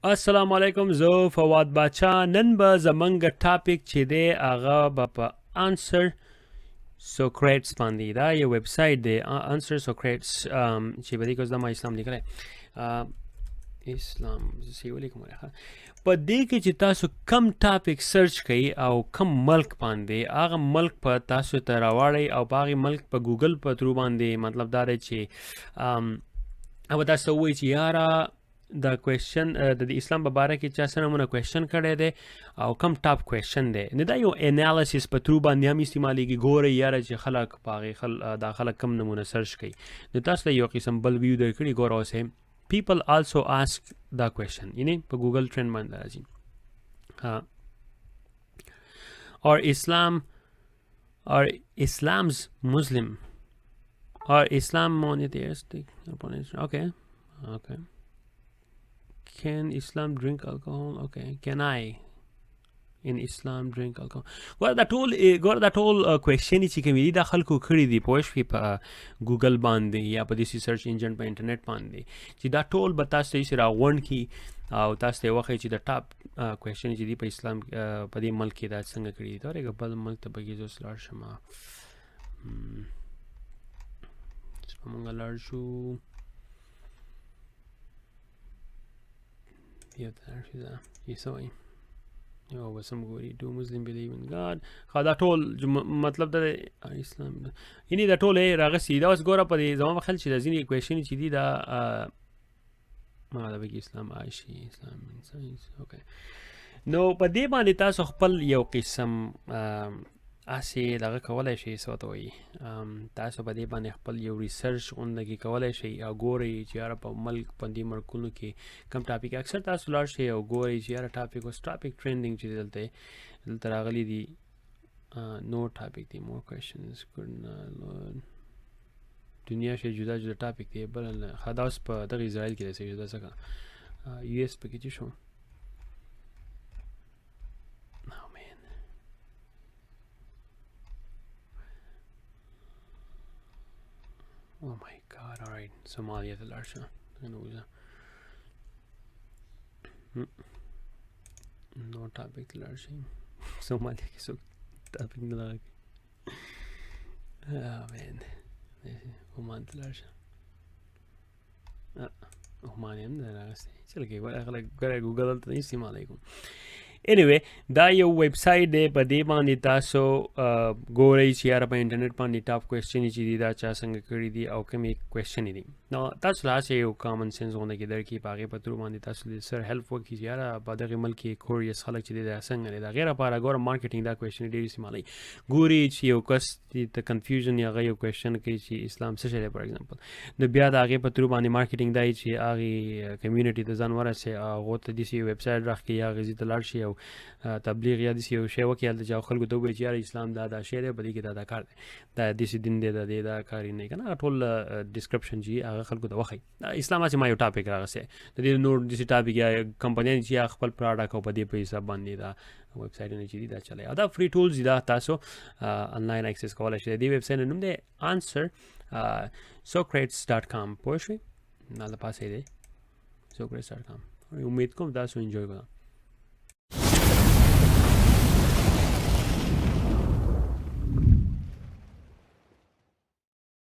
السلام علیکم زه فواد باچا نن به زمونږ ټاپک چې دی هغه به په انسر سوکریټس باندې دا یو ویب سایټ دی انسر سوکریټس چې به دې کې زما اسلام لیکلی اسلام سی ولیکم په دې کې چې تاسو کم ټاپک سرچ کړئ او کم ملک باندې هغه ملک په تاسو ته راوړئ او په هغې ملک په ګوګل په ترو باندې مطلب دا دی چې او تاسو ووایئ چې یاره دا کوېشن د اسلام په باره کې چا څه نمونه کوېشن کړی دی او کم ټاپ کوېشن دی نو دا یو انالیسس په ترو باندې هم استعمالیږي ګورئ یاره چې خلک په هغې دا خلک کم نمونه سرچ کوي نو تاسو ته یو قسم بل ویو درکړي ګوره اوس people also ask دا کوېشن یعنی په ګوګل ټرینډ باندې راځي or Islam's Muslim or Islam monotheistic okay Can Islam drink alcohol? Okay. Can I in Islam drink alcohol? Well, that whole question چې کومې دي دا خلکو کړي دي پوه شوې په ګوګل باندې یا په داسې سرچ انجن په انټرنیټ باندې چې دا ټول به تاسو ته یې راغونډ کړي او تاسو ته یې وښیي چې د ټاپ کوېشن چې دي په اسلام په دې ملک کې دا څنګه کړي دي دا بل ملک ته پکې زه اوس لاړ شم موږ لاړ شو یو بس هم ګوري do Muslim believe in God دا ټول مطلب دا اسلام یعنی دا ټول یې راغسي دا اوس ګوره په دې زما په خیال چې دا ځینې کوېشن چې دي دا ما دا پکې اسلام عایشي اسلام ساینس نو په دې باندې تاسو خپل یو قسم هسې دغه کولی شئ څه ورته وایي تاسو په دې باندې خپل یو ریسرچ غونډه کې کولی شئ او ګورئ چې یاره په ملک په دې ملکونو کې کم ټاپک اکثر تاسو لاړ شئ او ګورئ چې یاره ټاپک اوس ټاپک ټرینډینګ چې دلته راغلي دي نو ټاپک دی مور کوېشنز دنیا شی جدا جدا ټاپک دی بل ښه دا اوس په دغه اسرائیل کې دی څه جدا څه یو ایس پکې چې شو Oh my God! All right, Somalia the large. No topic large. Somalia ki so topic na lag. Oh man, Oman the large. Oman yam da lag. चल के अगर Google तो नहीं इस्तेमाल है anyway دا یو ویب سایټ دی په دې باندې تاسو ګورئ چې یاره په انټرنیټ باندې ټاپ کوېشن چې دي دا چا څنګه کړي دي او کومې کوېشن دي نو تاسو له هسې یو کامن سینس غونډه کې درکړي په هغې په ترو باندې تاسو د سر هیلپ وکړي چې یاره په دغې ملک کې کوریس خلک چې دی دا څنګه دی د هغې لپاره ګوره مارکیټینګ دا کوېشن ډېر استعمالوي ګوري چې یو کس ته کنفیوژن یا هغه یو کوېشن کوي چې اسلام څه شی دی فار ایگزامپل نو بیا د هغې په ترو باندې مارکیټینګ دا چې هغې کمیونټي ته ځان ورسوي هغو ته داسې یو ویب سایټ راښکي یا هغې ځای ته لاړ شي او تبلیغ یا داسې یو شی وکړي هلته چې خلکو ته ووایي چې یاره اسلام دا شی دی په دې کې دا کار دی دا داسې دین دی دا کار یې نه که نه ټول ډسکرپشن چې هغه خلکو ته وښایي اسلام هسې ما یو ټاپک راغستی د دې نور داسې ټاپک یا کمپنیانې چې خپل پراډکټ او په دې په حساب باندې دا ویب سایټونه چې دي دا چلوي او دا فری ټولز دي دا تاسو انلاین اکسس کولی شئ د دې ویب سایټ نوم دی answer socrates.com پوه شوئ هلته پاسې دی socrates.com امید کوم تاسو انجوی کړه